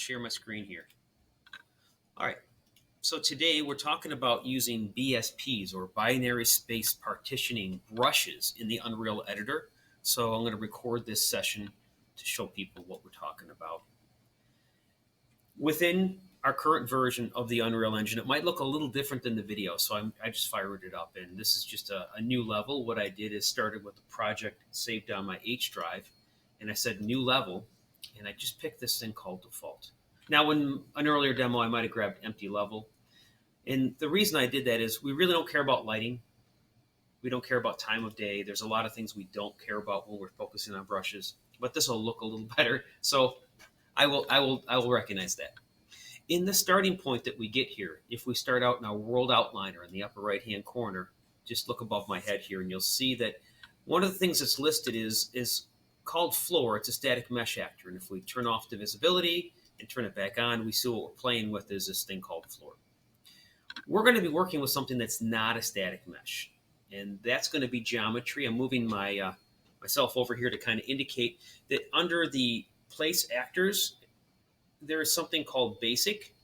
share my screen here. All right. So today we're talking about using BSPs, or binary space partitioning brushes, in the Unreal Editor. So I'm going to record this session to show people what we're talking about. Within our current version of the Unreal Engine, it might look a little different than the video, so I just fired it up, and this is just a new level. What I did is started with the project saved on my H drive, and I said new level, and I just picked this thing called default. Now, in an earlier demo, I might have grabbed empty level, and the reason I did that is we really don't care about lighting. We don't care about time of day. There's a lot of things we don't care about when we're focusing on brushes, but this will look a little better, so I will recognize that. In the starting point that we get here, if we start out in our world outliner in the upper right-hand corner, just look above my head here, and you'll see that one of the things that's listed is called floor. It's a static mesh actor, and if we turn off the visibility and turn it back on, we see what we're playing with is this thing called floor. We're going to be working with something that's not a static mesh, and that's going to be geometry. I'm moving myself over here to kind of indicate that under the place actors, there is something called basic,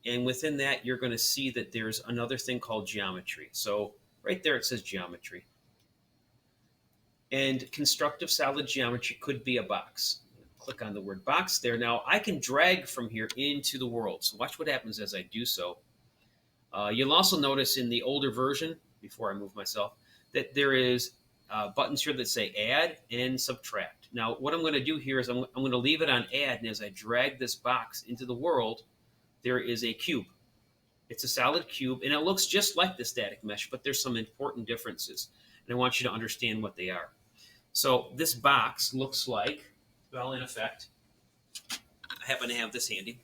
and within that you're going to see that there's another thing called geometry. So right there it says geometry, and constructive solid geometry could be a box. Click on the word box there. Now I can drag from here into the world, so watch what happens as I do so. You'll also notice in the older version, before I move myself, that there is buttons here that say add and subtract. Now, what I'm going to do here is I'm going to leave it on add, and as I drag this box into the world, there is a cube. It's a solid cube, and it looks just like the static mesh, but there's some important differences, and I want you to understand what they are. So this box looks like, well, in effect, I happen to have this handy.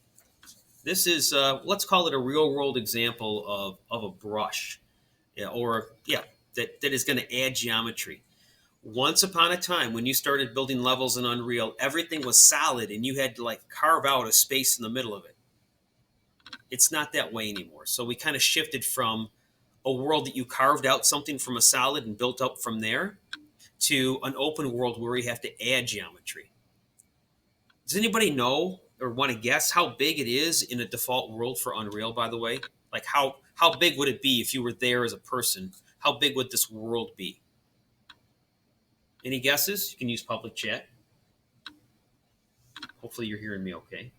This is, let's call it a real-world example of a brush, that is going to add geometry. Once upon a time, when you started building levels in Unreal, everything was solid, and you had to like carve out a space in the middle of it. It's not that way anymore. So we kind of shifted from a world that you carved out something from a solid and built up from there to an open world where you have to add geometry. Does anybody know or want to guess how big it is in a default world for Unreal, by the way? Like how big would it be if you were there as a person? How big would this world be? Any guesses? You can use public chat. Hopefully you're hearing me okay.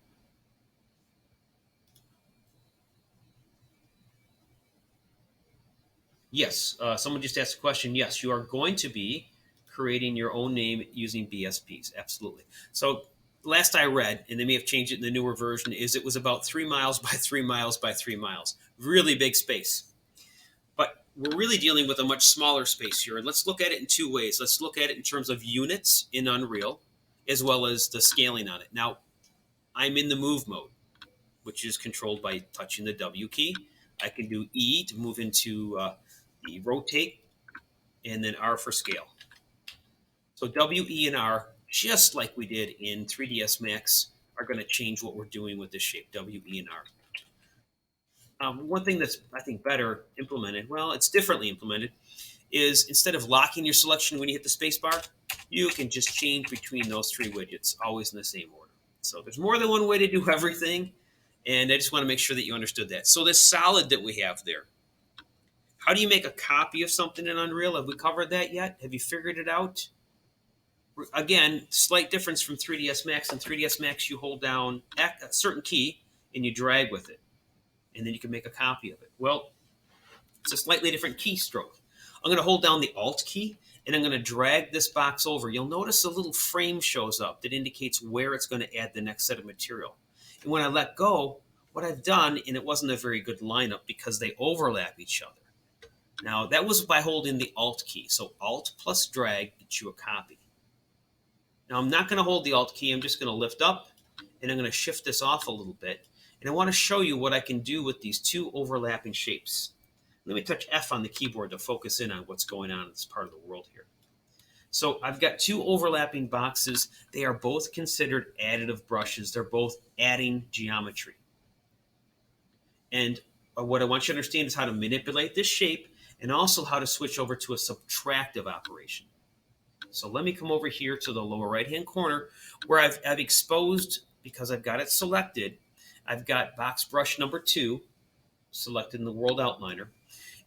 Yes, someone just asked a question. Yes, you are going to be creating your own name using BSPs. Absolutely. So last I read, and they may have changed it in the newer version, is it was about 3 miles by 3 miles by 3 miles. Really big space. But we're really dealing with a much smaller space here. And let's look at it in two ways. Let's look at it in terms of units in Unreal, as well as the scaling on it. Now, I'm in the move mode, which is controlled by touching the W key. I can do E to move into the rotate, and then R for scale. So W, E, and R, just like we did in 3ds Max, are going to change what we're doing with this shape, W, E, and R. One thing that's, I think, better implemented, well, it's differently implemented, is instead of locking your selection when you hit the space bar, you can just change between those three widgets, always in the same order. So there's more than one way to do everything, and I just want to make sure that you understood that. So this solid that we have there, how do you make a copy of something in Unreal? Have we covered that yet? Have you figured it out? Again, slight difference from 3ds Max. In 3ds Max, you hold down a certain key, and you drag with it, and then you can make a copy of it. Well, it's a slightly different keystroke. I'm going to hold down the Alt key, and I'm going to drag this box over. You'll notice a little frame shows up that indicates where it's going to add the next set of material. And when I let go, what I've done, and it wasn't a very good lineup because they overlap each other. Now, that was by holding the Alt key. So Alt plus drag gets you a copy. Now, I'm not going to hold the Alt key. I'm just going to lift up, and I'm going to shift this off a little bit. And I want to show you what I can do with these two overlapping shapes. Let me touch F on the keyboard to focus in on what's going on in this part of the world here. So I've got two overlapping boxes. They are both considered additive brushes. They're both adding geometry. And what I want you to understand is how to manipulate this shape and also how to switch over to a subtractive operation. So let me come over here to the lower right-hand corner where I've exposed because I've got it selected. I've got box brush number 2 selected in the World Outliner.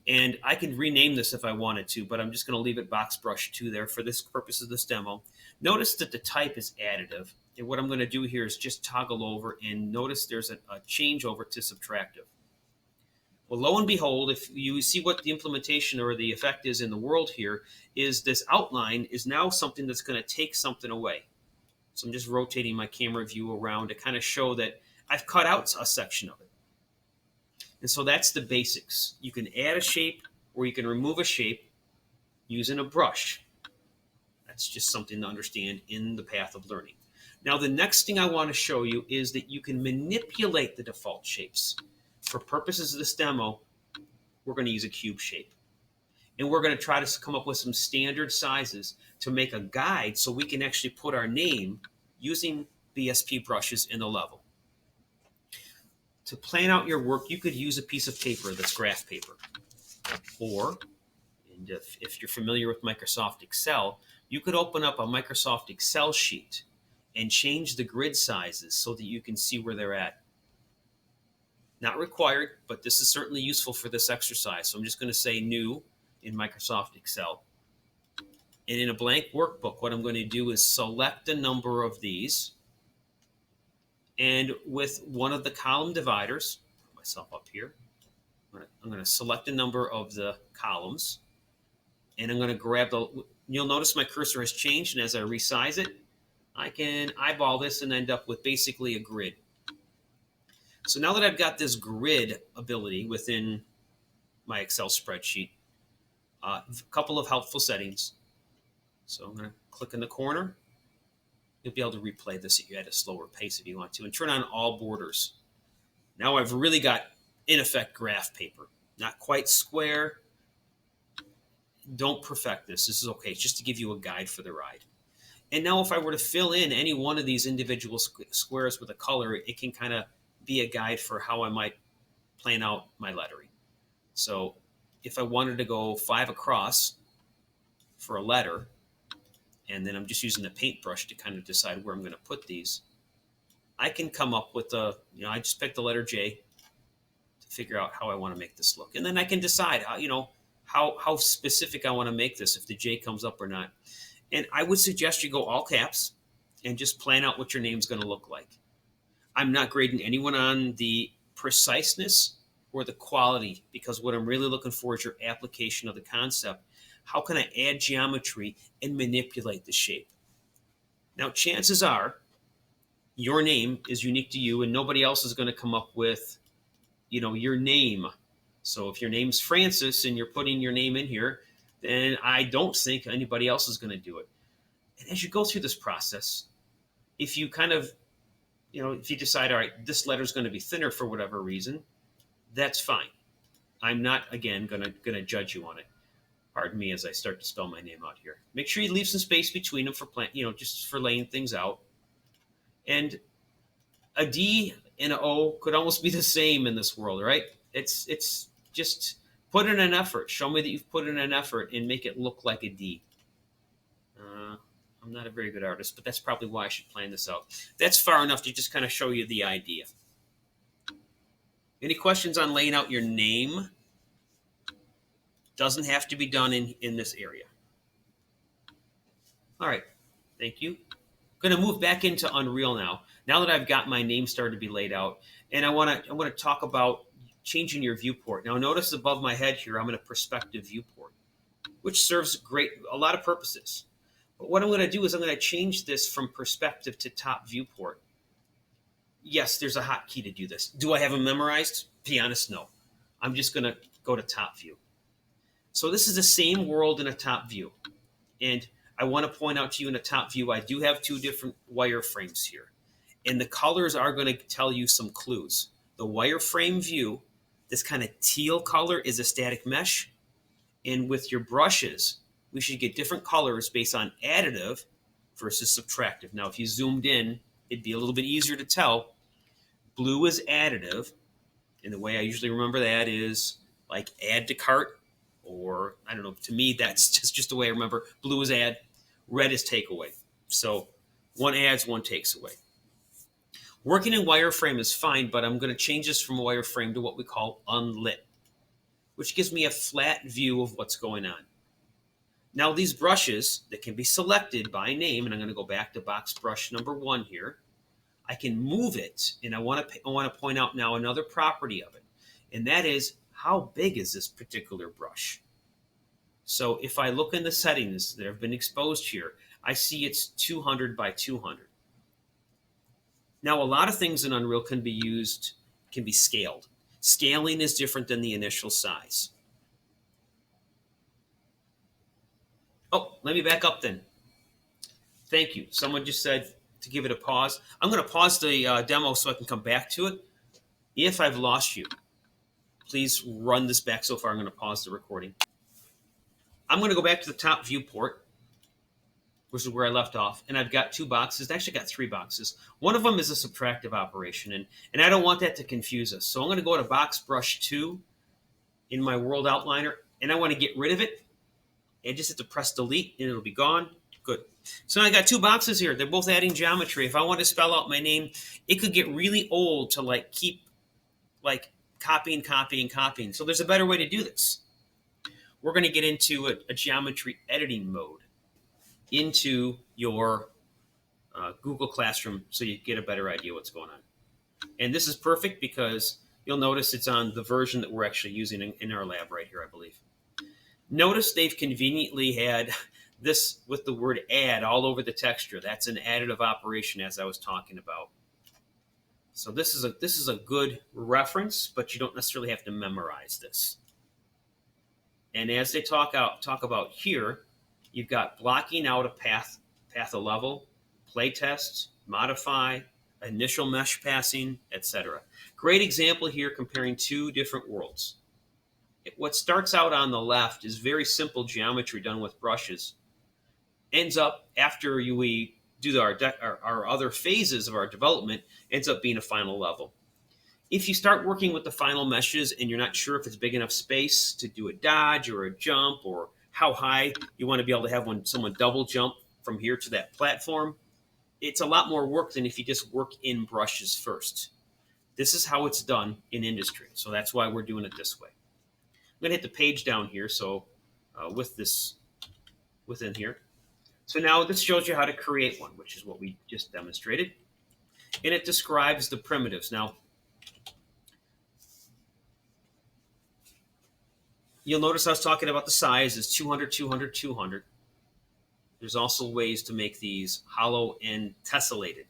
And I can rename this if I wanted to, but I'm just going to leave it box brush 2 there for this purpose of this demo. Notice that the type is additive. And what I'm going to do here is just toggle over and notice there's a change over to subtractive. Well, lo and behold, if you see what the implementation or the effect is in the world here, is this outline is now something that's going to take something away. So I'm just rotating my camera view around to kind of show that I've cut out a section of it. And so that's the basics. You can add a shape or you can remove a shape using a brush. That's just something to understand in the path of learning. Now, the next thing I want to show you is that you can manipulate the default shapes. For purposes of this demo, we're going to use a cube shape. And we're going to try to come up with some standard sizes to make a guide so we can actually put our name using BSP brushes in the level. To plan out your work, you could use a piece of paper that's graph paper. Or, and if you're familiar with Microsoft Excel, you could open up a Microsoft Excel sheet and change the grid sizes so that you can see where they're at. Not required, but this is certainly useful for this exercise. So I'm just going to say new in Microsoft Excel. And in a blank workbook, what I'm going to do is select a number of these. And with one of the column dividers, put myself up here, I'm going to select a number of the columns. And I'm going to grab you'll notice my cursor has changed. And as I resize it, I can eyeball this and end up with basically a grid. So now that I've got this grid ability within my Excel spreadsheet, a couple of helpful settings. So I'm going to click in the corner. You'll be able to replay this at a slower pace if you want to, and turn on all borders. Now I've really got, in effect, graph paper. Not quite square. Don't perfect this. This is okay. It's just to give you a guide for the ride. And now if I were to fill in any one of these individual squares with a color, it can kind of be a guide for how I might plan out my lettering. So if I wanted to go 5 across for a letter, and then I'm just using the paintbrush to kind of decide where I'm going to put these, I can come up with I just pick the letter J to figure out how I want to make this look. And then I can decide how specific I want to make this, if the J comes up or not. And I would suggest you go all caps and just plan out what your name's going to look like. I'm not grading anyone on the preciseness or the quality, because what I'm really looking for is your application of the concept. How can I add geometry and manipulate the shape? Now, chances are your name is unique to you and nobody else is going to come up with, your name. So if your name's Francis and you're putting your name in here, then I don't think anybody else is going to do it. And as you go through this process, if you kind of, if you decide, all right, this letter is going to be thinner for whatever reason, that's fine. I'm not, again, going to judge you on it. Pardon me as I start to spell my name out here. Make sure you leave some space between them for just for laying things out. And a D and an O could almost be the same in this world, right? It's just put in an effort. Show me that you've put in an effort and make it look like a D. I'm not a very good artist, but that's probably why I should plan this out. That's far enough to just kind of show you the idea. Any questions on laying out your name? Doesn't have to be done in this area. All right, thank you. I'm going to move back into Unreal now. Now that I've got my name started to be laid out, and I want to talk about changing your viewport. Now notice above my head here, I'm in a perspective viewport, which serves a lot of purposes. But what I'm going to do is I'm going to change this from perspective to top viewport. Yes, there's a hotkey to do this. Do I have them memorized? Be honest, no. I'm just going to go to top view. So this is the same world in a top view. And I want to point out to you in a top view, I do have 2 different wireframes here. And the colors are going to tell you some clues. The wireframe view, this kind of teal color, is a static mesh. And with your brushes, we should get different colors based on additive versus subtractive. Now, if you zoomed in, it'd be a little bit easier to tell. Blue is additive. And the way I usually remember that is like add to cart, or I don't know, to me, that's just the way I remember. Blue is add, red is take away. So one adds, one takes away. Working in wireframe is fine, but I'm going to change this from wireframe to what we call unlit, which gives me a flat view of what's going on. Now these brushes that can be selected by name, and I'm going to go back to box brush number 1 here. I can move it, and I want to point out now another property of it, and that is how big is this particular brush. So if I look in the settings that have been exposed here, I see it's 200 by 200. Now a lot of things in Unreal can be scaled. Scaling is different than the initial size. Oh, let me back up then. Thank you. Someone just said to give it a pause. I'm going to pause the demo so I can come back to it. If I've lost you, please run this back so far. I'm going to pause the recording. I'm going to go back to the top viewport, which is where I left off, and I've got 2 boxes. I actually got 3 boxes. One of them is a subtractive operation, and I don't want that to confuse us. So I'm going to go to box brush 2 in my world outliner, and I want to get rid of it. And just have to press delete, and it'll be gone. Good. So now I got 2 boxes here. They're both adding geometry. If I want to spell out my name, it could get really old to keep copying. So there's a better way to do this. We're going to get into a geometry editing mode into your Google Classroom so you get a better idea what's going on. And this is perfect because you'll notice it's on the version that we're actually using in our lab right here, I believe. Notice they've conveniently had this with the word add all over the texture. That's an additive operation, as I was talking about. So this is a good reference, but you don't necessarily have to memorize this. And as they talk about here, you've got blocking out a path a level, play test, modify, initial mesh passing, etc. Great example here comparing 2 different worlds. What starts out on the left is very simple geometry done with brushes. Ends up, after we do our other phases of our development, ends up being a final level. If you start working with the final meshes and you're not sure if it's big enough space to do a dodge or a jump, or how high you want to be able to have when someone double jump from here to that platform, it's a lot more work than if you just work in brushes first. This is how it's done in industry, so that's why we're doing it this way. I'm going to hit the page down here, so with this within here. So now this shows you how to create one, which is what we just demonstrated. And it describes the primitives. Now, you'll notice I was talking about the size is 200, 200, 200. There's also ways to make these hollow and tessellated.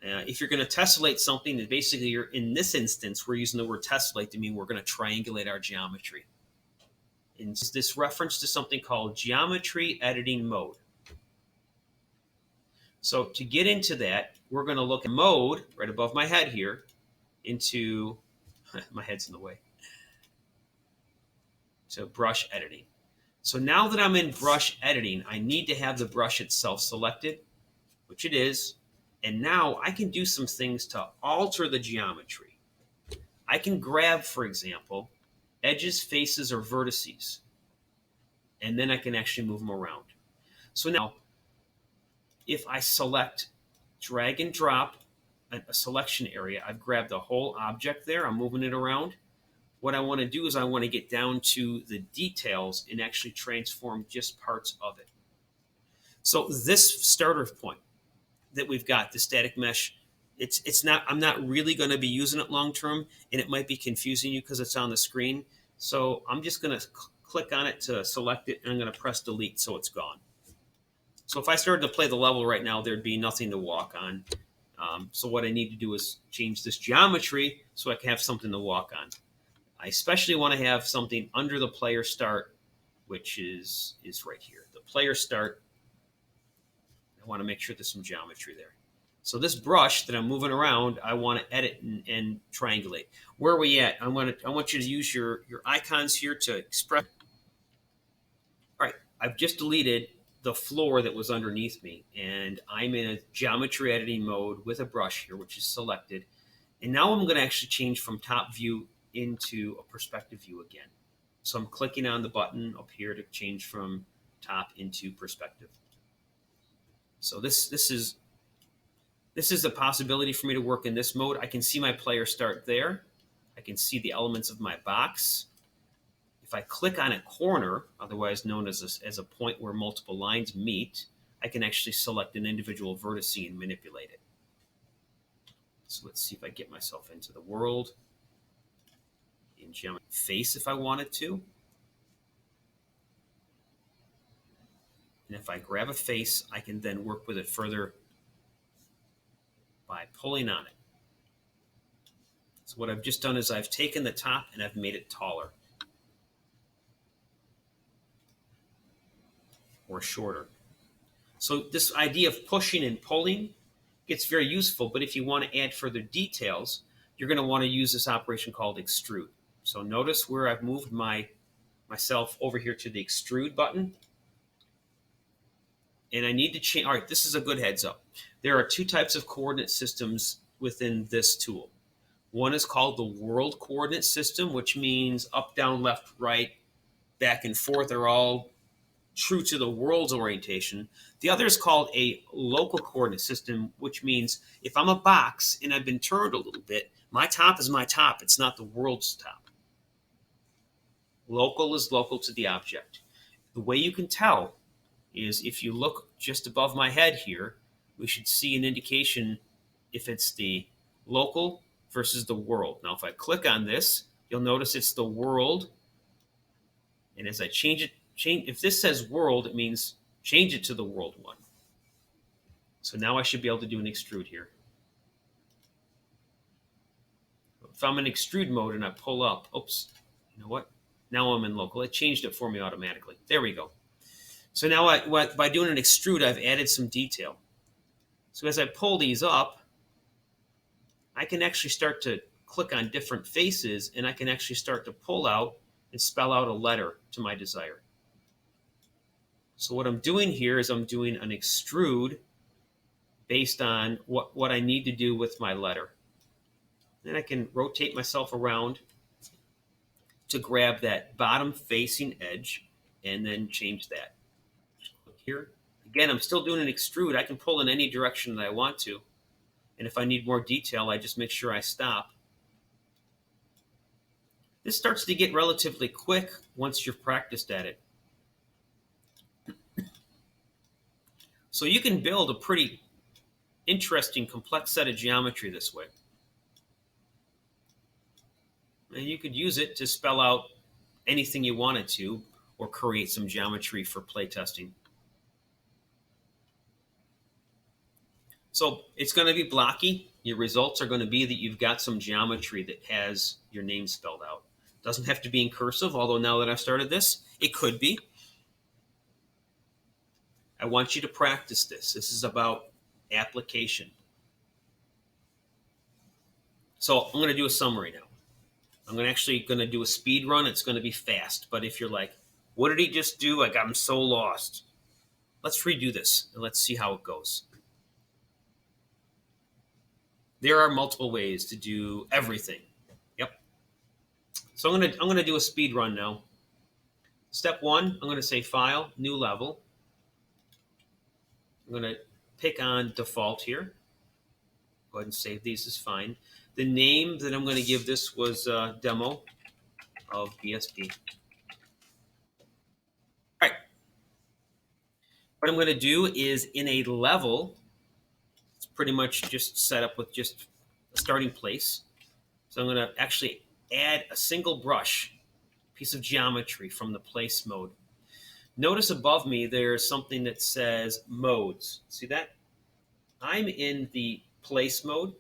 If you're going to tessellate something, then basically in this instance, we're using the word tessellate to mean we're going to triangulate our geometry. And this reference to something called geometry editing mode. So to get into that, we're going to look at mode right above my head here into, my head's in the way, to brush editing. So now that I'm in brush editing, I need to have the brush itself selected, which it is. And now I can do some things to alter the geometry. I can grab, for example, edges, faces, or vertices. And then I can actually move them around. So now, if I select, drag and drop a selection area, I've grabbed the whole object there. I'm moving it around. What I want to do is I want to get down to the details and actually transform just parts of it. So this starter point that we've got, the static mesh, I'm not really going to be using it long term, and it might be confusing you because it's on the screen. So I'm just going to click on it to select it, and I'm going to press delete so it's gone. So if I started to play the level right now, there'd be nothing to walk on. So what I need to do is change this geometry so I can have something to walk on. I especially want to have something under the player start, which is right here. The player start, I want to make sure there's some geometry there. So this brush that I'm moving around, I want to edit and triangulate. Where are we at? I want you to use your icons here to express. All right, I've just deleted the floor that was underneath me, and I'm in a geometry editing mode with a brush here, which is selected. And now I'm going to actually change from top view into a perspective view again. So I'm clicking on the button up here to change from top into perspective. So this is This is a possibility for me to work in this mode. I can see my player start there. I can see the elements of my box. If I click on a corner, otherwise known as a point where multiple lines meet, I can actually select an individual vertex and manipulate it. So let's see if I get myself into the world. In geometry face if I wanted to. And if I grab a face, I can then work with it further by pulling on it. So what I've just done is I've taken the top and I've made it taller or shorter. So this idea of pushing and pulling gets very useful, but if you want to add further details, you're going to want to use this operation called extrude. So notice where I've moved myself over here to the extrude button. And I need to change. All right, this is a good heads up. There are two types of coordinate systems within this tool. One is called the world coordinate system, which means up, down, left, right, back and forth are all true to the world's orientation. The other is called a local coordinate system, which means if I'm a box and I've been turned a little bit, my top is my top. It's not the world's top. Local is local to the object. The way you can tell is if you look just above my head here, we should see an indication if it's the local versus the world. Now, if I click on this, you'll notice it's the world. And as I change it, if this says world, it means change it to the world one. So now I should be able to do an extrude here. If I'm in extrude mode and I pull up, oops, you know what? Now I'm in local. It changed it for me automatically. There we go. So now by doing an extrude, I've added some detail. So as I pull these up, I can actually start to click on different faces, and I can actually start to pull out and spell out a letter to my desire. So what I'm doing here is I'm doing an extrude based on what I need to do with my letter. Then I can rotate myself around to grab that bottom facing edge and then change that. Click here. Again, I'm still doing an extrude. I can pull in any direction that I want to. And if I need more detail, I just make sure I stop. This starts to get relatively quick once you've practiced at it. So you can build a pretty interesting, complex set of geometry this way. And you could use it to spell out anything you wanted to or create some geometry for playtesting. So it's going to be blocky. Your results are going to be that you've got some geometry that has your name spelled out. Doesn't have to be in cursive, although now that I've started this, it could be. I want you to practice this. This is about application. So I'm going to do a summary now. I'm actually going to do a speed run. It's going to be fast. But if you're like, what did he just do? I'm so lost. Let's redo this and let's see how it goes. There are multiple ways to do everything. Yep. So I'm going to do a speed run now. Step one, I'm going to say File, New Level. I'm going to pick on Default here. Go ahead and save these is fine. The name that I'm going to give this was Demo of BSP. All right. What I'm going to do is in a level, it's pretty much just set up with just a starting place. So I'm going to actually add a single brush, piece of geometry from the place mode. Notice above me there's something that says modes. See that? I'm in the place mode,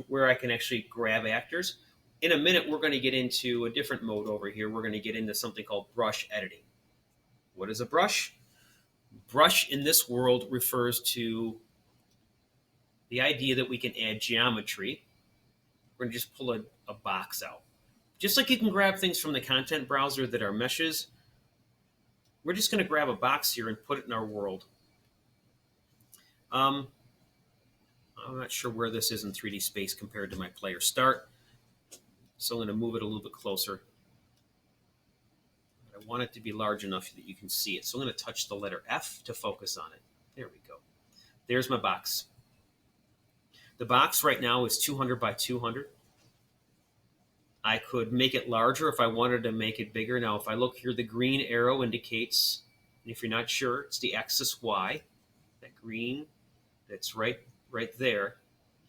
where I can actually grab actors. In a minute, we're going to get into a different mode over here. We're going to get into something called brush editing. What is a brush? Brush in this world refers to the idea that we can add geometry. We're going to just pull a box out. Just like you can grab things from the content browser that are meshes, we're just going to grab a box here and put it in our world. I'm not sure where this is in 3D space compared to my player start, so I'm going to move it a little bit closer. I want it to be large enough that you can see it, so I'm going to touch the letter F to focus on it. There we go. There's my box. The box right now is 200 by 200. I could make it larger if I wanted to make it bigger. Now, if I look here, the green arrow indicates, if you're not sure, it's the axis Y. That green that's right there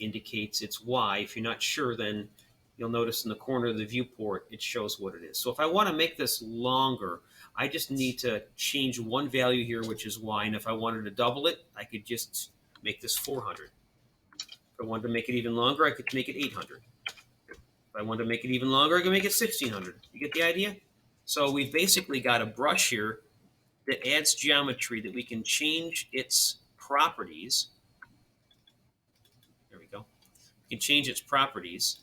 indicates it's Y. If you're not sure, then you'll notice in the corner of the viewport, it shows what it is. So if I want to make this longer, I just need to change one value here, which is Y. And if I wanted to double it, I could just make this 400. If I wanted to make it even longer, I could make it 800. If I wanted to make it even longer, I could make it 1600. You get the idea? So we've basically got a brush here that adds geometry that we can change its properties. There we go. We can change its properties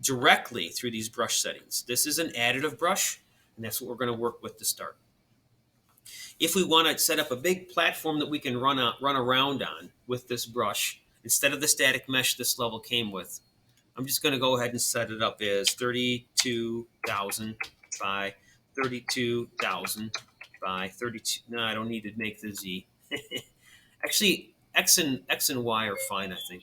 directly through these brush settings. This is an additive brush, and that's what we're going to work with to start. If we want to set up a big platform that we can run around on with this brush, instead of the static mesh this level came with, I'm just going to go ahead and set it up as 32,000 by 32,000 by 32. No, I don't need to make the Z. Actually, X and Y are fine, I think.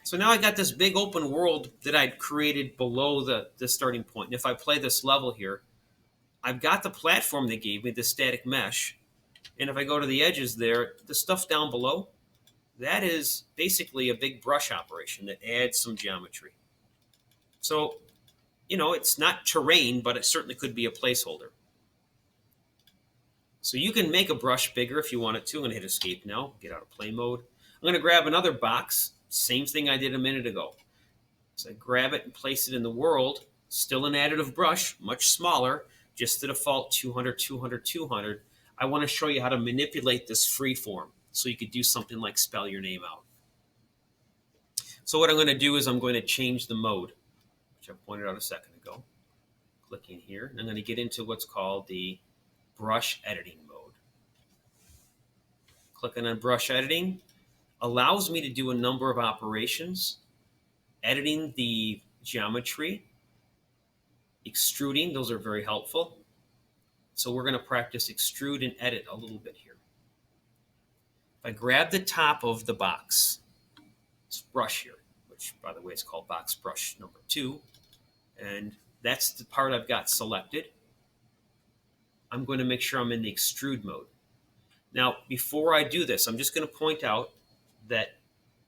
So now I got this big open world that I'd created below the starting point. And if I play this level here, I've got the platform they gave me, the static mesh. And if I go to the edges there, the stuff down below, that is basically a big brush operation that adds some geometry. So, it's not terrain, but it certainly could be a placeholder. So you can make a brush bigger if you want it to. I'm going to hit escape now, get out of play mode. I'm going to grab another box, same thing I did a minute ago. So I grab it and place it in the world, still an additive brush, much smaller, just the default 200, 200, 200. I want to show you how to manipulate this free form so you could do something like spell your name out. So what I'm going to do is I'm going to change the mode, which I pointed out a second ago. Clicking here, and I'm going to get into what's called the brush editing mode. Clicking on brush editing allows me to do a number of operations, editing the geometry, extruding, those are very helpful. So we're going to practice extrude and edit a little bit here. If I grab the top of the box, this brush here, which by the way is called box brush number 2, and that's the part I've got selected. I'm going to make sure I'm in the extrude mode. Now, before I do this, I'm just going to point out that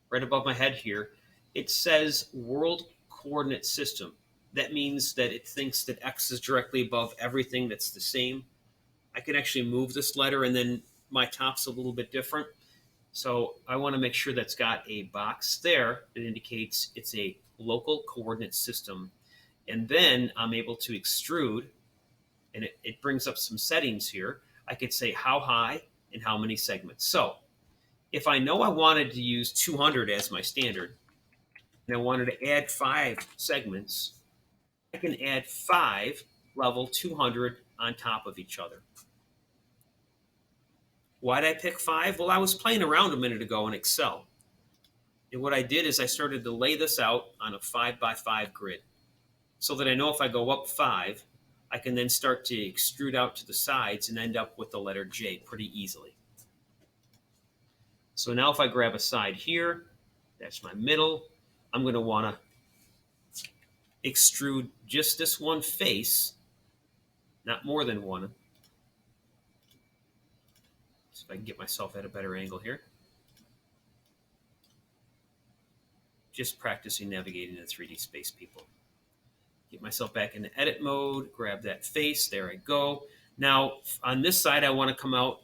right above my head here, it says world coordinate system. That means that it thinks that X is directly above everything that's the same. I can actually move this letter, and then my top's a little bit different. So I want to make sure that's got a box there that indicates it's a local coordinate system. And then I'm able to extrude, and it brings up some settings here. I could say how high and how many segments. So if I know I wanted to use 200 as my standard, and I wanted to add 5 segments, I can add 5 level 200 on top of each other. Why did I pick 5? Well, I was playing around a minute ago in Excel. And what I did is I started to lay this out on a 5x5 grid so that I know if I go up 5, I can then start to extrude out to the sides and end up with the letter J pretty easily. So now if I grab a side here, that's my middle. I'm going to want to extrude just this one face, not more than one. See if I can get myself at a better angle here. Just practicing navigating in 3D space, people. Get myself back into edit mode, grab that face, there I go. Now, on this side, I want to come out.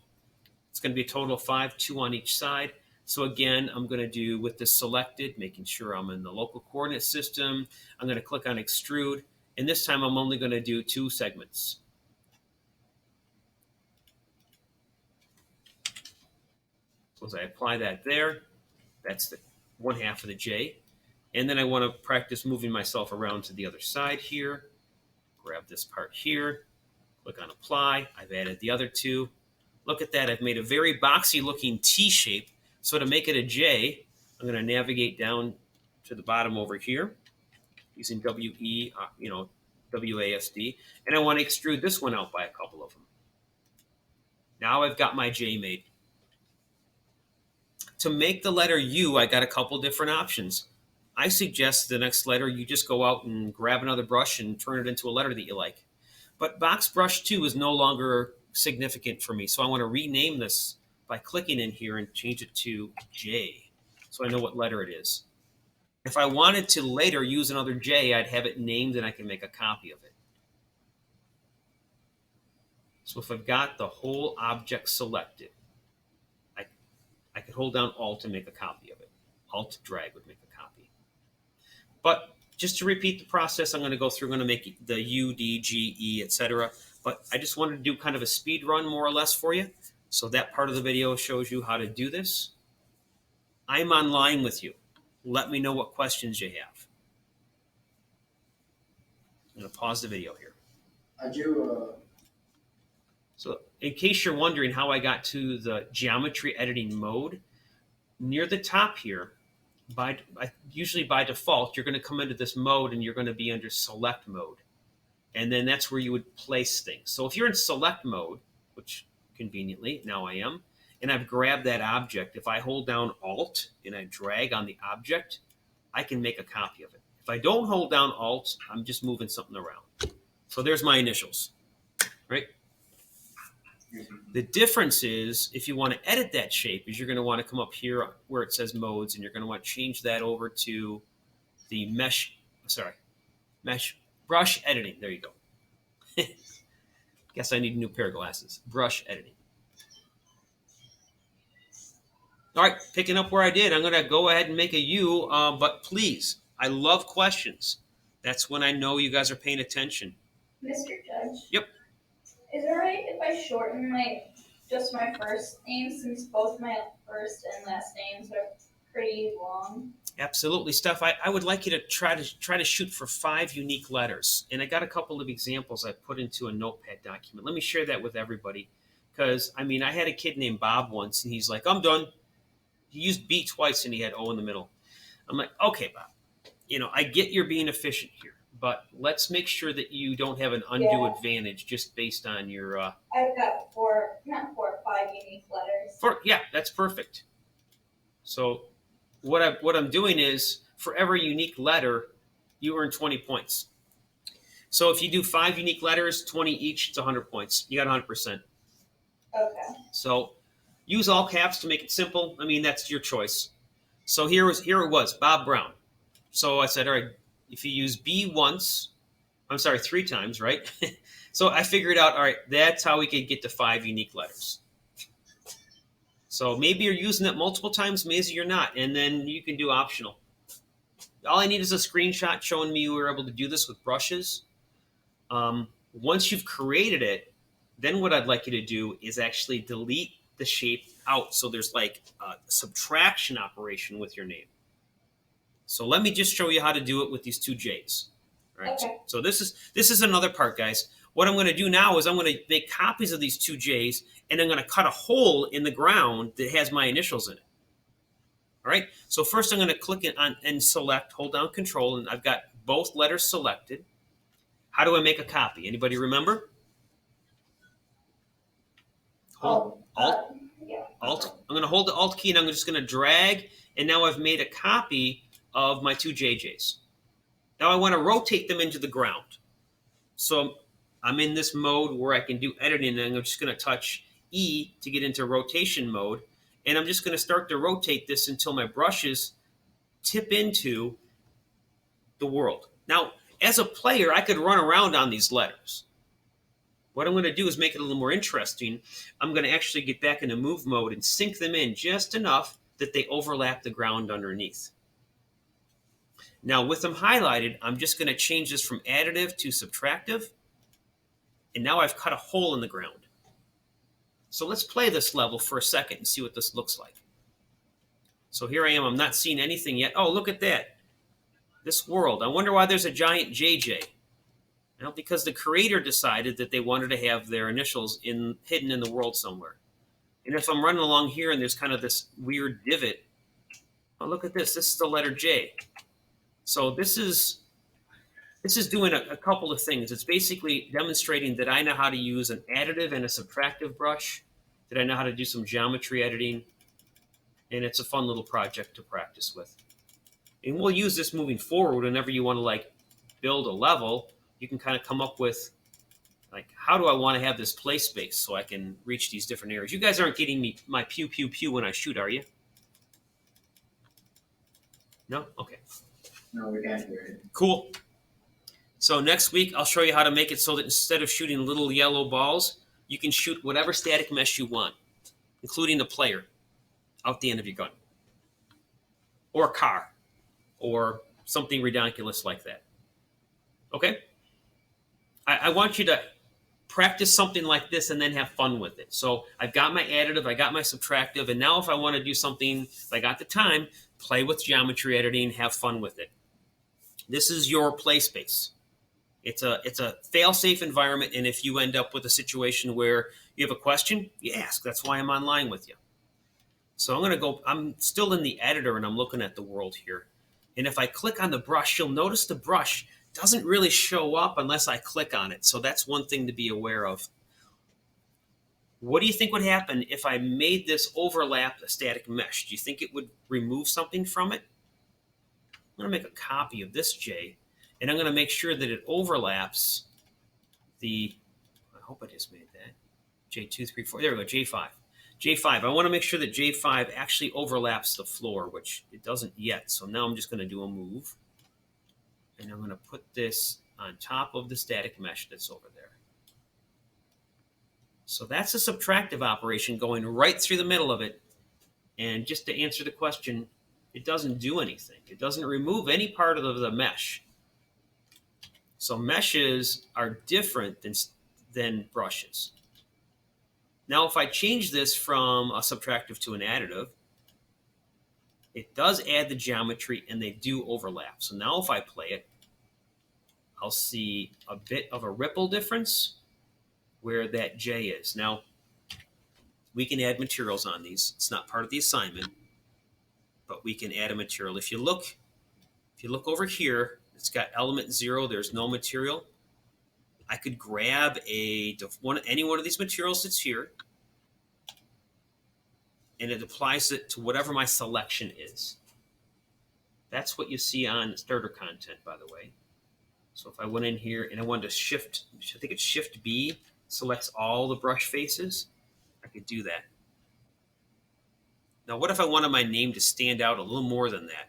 It's going to be a total of 5, 2 on each side. So again, I'm going to do with this selected, making sure I'm in the local coordinate system. I'm going to click on extrude, and this time I'm only going to do 2 segments. So as I apply that there, that's the 1/2 of the J. And then I want to practice moving myself around to the other side here. Grab this part here, click on apply. I've added the other 2. Look at that, I've made a very boxy looking T shape. So to make it a J, I'm going to navigate down to the bottom over here using WASD, and I want to extrude this one out by a couple of them. Now I've got my J made. To make the letter U, I got a couple different options. I suggest the next letter you just go out and grab another brush and turn it into a letter that you like. But box brush 2 is no longer significant for me, so I want to rename this by clicking in here and change it to J, so I know what letter it is. If I wanted to later use another J, I'd have it named and I can make a copy of it. So if I've got the whole object selected, I could hold down Alt to make a copy of it. Alt drag would make a copy. But just to repeat the process, I'm going to go through, I'm going to make the U, D, G, E, etc. But I just wanted to do kind of a speed run more or less for you. So that part of the video shows you how to do this. I'm online with you. Let me know what questions you have. I'm going to pause the video here. So in case you're wondering how I got to the geometry editing mode, near the top here, usually by default, you're going to come into this mode and you're going to be under select mode. And then that's where you would place things. So if you're in select mode, which conveniently now I am, and I've grabbed that object, if I hold down Alt and I drag on the object, I can make a copy of it. If I don't hold down Alt, I'm just moving something around. So there's my initials, right? The difference is, if you want to edit that shape, is you're going to want to come up here where it says modes, and you're going to want to change that over to the mesh brush editing. There you go. Guess I need a new pair of glasses. Brush editing. All right, picking up where I did, I'm going to go ahead and make a U, but please, I love questions. That's when I know you guys are paying attention. Mr. Judge? Yep. Is it right if I shorten just my first name, since both my first and last names are pretty long? Absolutely, Steph. I would like you to try to shoot for 5 unique letters, and I got a couple of examples I put into a notepad document. Let me share that with everybody, because I had a kid named Bob once, and he's like, "I'm done." He used B twice, and he had O in the middle. I'm like, "Okay, Bob. I get you're being efficient here, but let's make sure that you don't have an undue advantage just based on your." I've got 5 unique letters. Yeah, that's perfect. So what I'm doing is, for every unique letter, you earn 20 points. So if you do 5 unique letters, 20 each, it's 100 points. You got 100%. Okay. So use all caps to make it simple. That's your choice. So here it was, Bob Brown. So I said, all right, if you use B 3 times, right? So I figured out, all right, that's how we could get to 5 unique letters. So maybe you're using it multiple times, maybe you're not, and then you can do optional. All I need is a screenshot showing me you were able to do this with brushes. Once you've created it, then what I'd like you to do is actually delete the shape out. So there's like a subtraction operation with your name. So let me just show you how to do it with these 2 J's. All right. Okay. So this is another part, guys. What I'm going to do now is I'm going to make copies of these 2 J's, and I'm going to cut a hole in the ground that has my initials in it. All right. So first I'm going to click on and select, hold down Control, and I've got both letters selected. How do I make a copy? Anybody remember? Alt. Yeah. Alt. I'm going to hold the Alt key, and I'm just going to drag, and now I've made a copy of my 2 JJs. Now I want to rotate them into the ground. So I'm in this mode where I can do editing, and I'm just going to touch E to get into rotation mode. And I'm just going to start to rotate this until my brushes tip into the world. Now, as a player, I could run around on these letters. What I'm going to do is make it a little more interesting. I'm going to actually get back into move mode and sink them in just enough that they overlap the ground underneath. Now, with them highlighted, I'm just going to change this from additive to subtractive. And now I've cut a hole in the ground. So let's play this level for a second and see what this looks like. So here I am. I'm not seeing anything yet. Oh, look at that. This world. I wonder why there's a giant JJ. Because the creator decided that they wanted to have their initials hidden in the world somewhere. And if I'm running along here and there's kind of this weird divot, oh, look at this. This is the letter J. So this is doing a couple of things. It's basically demonstrating that I know how to use an additive and a subtractive brush, that I know how to do some geometry editing. and it's a fun little project to practice with. And we'll use this moving forward whenever you want to like build a level. You can kind of come up with like, how do I want to have this play space so I can reach these different areas? You guys aren't getting me my pew pew pew when I shoot, are you? No? Okay. No, we can't hear it. Cool. So next week I'll show you how to make it so that instead of shooting little yellow balls, you can shoot whatever static mesh you want, including the player, out the end of your gun. Or a car. Or something ridiculous like that. Okay? I want you to practice something like this and then have fun with it. So I've got my additive, I got my subtractive, and now if I want to do something, if I got the time, play with geometry editing, have fun with it. This is your play space. It's a fail-safe environment, and if you end up with a situation where you have a question, you ask. That's why I'm online with you. So I'm still in the editor, and I'm looking at the world here. And if I click on the brush, you'll notice the brush doesn't really show up unless I click on it. So that's one thing to be aware of. What do you think would happen if I made this overlap a static mesh? Do you think it would remove something from it? I'm going to make a copy of this J, and I'm going to make sure that it overlaps I hope I just made that, J2, 3, 4, there we go, J5. J5, I want to make sure that J5 actually overlaps the floor, which it doesn't yet. So now I'm just going to do a move. And I'm going to put this on top of the static mesh that's over there. So that's a subtractive operation going right through the middle of it. And just to answer the question, it doesn't do anything. It doesn't remove any part of the mesh. So meshes are different than brushes. Now, if I change this from a subtractive to an additive, it does add the geometry and they do overlap. So now if I play it, I'll see a bit of a ripple difference where that J is. Now, we can add materials on these. It's not part of the assignment, but we can add a material. If you look over here, it's got element 0. There's no material. I could grab any one of these materials that's here, and it applies it to whatever my selection is. That's what you see on starter content, by the way. So if I went in here and I wanted to shift, I think it's Shift B, selects all the brush faces, I could do that. Now, what if I wanted my name to stand out a little more than that?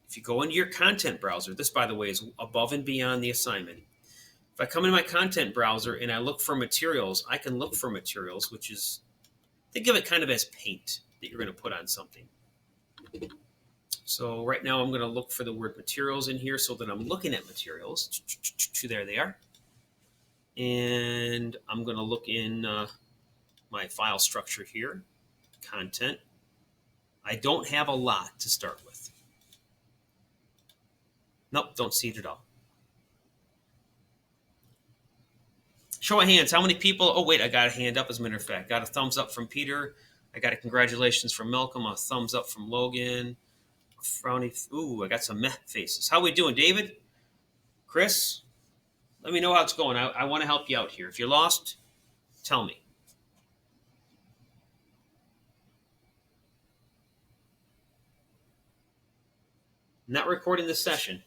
If you go into your content browser, this, by the way, is above and beyond the assignment. If I come into my content browser and I look for materials, I can look for materials, which is, think of it kind of as paint that you're going to put on something. So right now I'm going to look for the word materials in here so that I'm looking at materials. There they are. And I'm going to look in my file structure here, content. I don't have a lot to start with. Nope, don't see it at all. Show of hands, how many people? Oh, wait, I got a hand up as a matter of fact. Got a thumbs up from Peter. I got a congratulations from Malcolm, a thumbs up from Logan. A frowny, ooh, I got some meh faces. How we doing, David? Chris? Let me know how it's going. I want to help you out here. If you're lost, tell me. I'm not recording this session.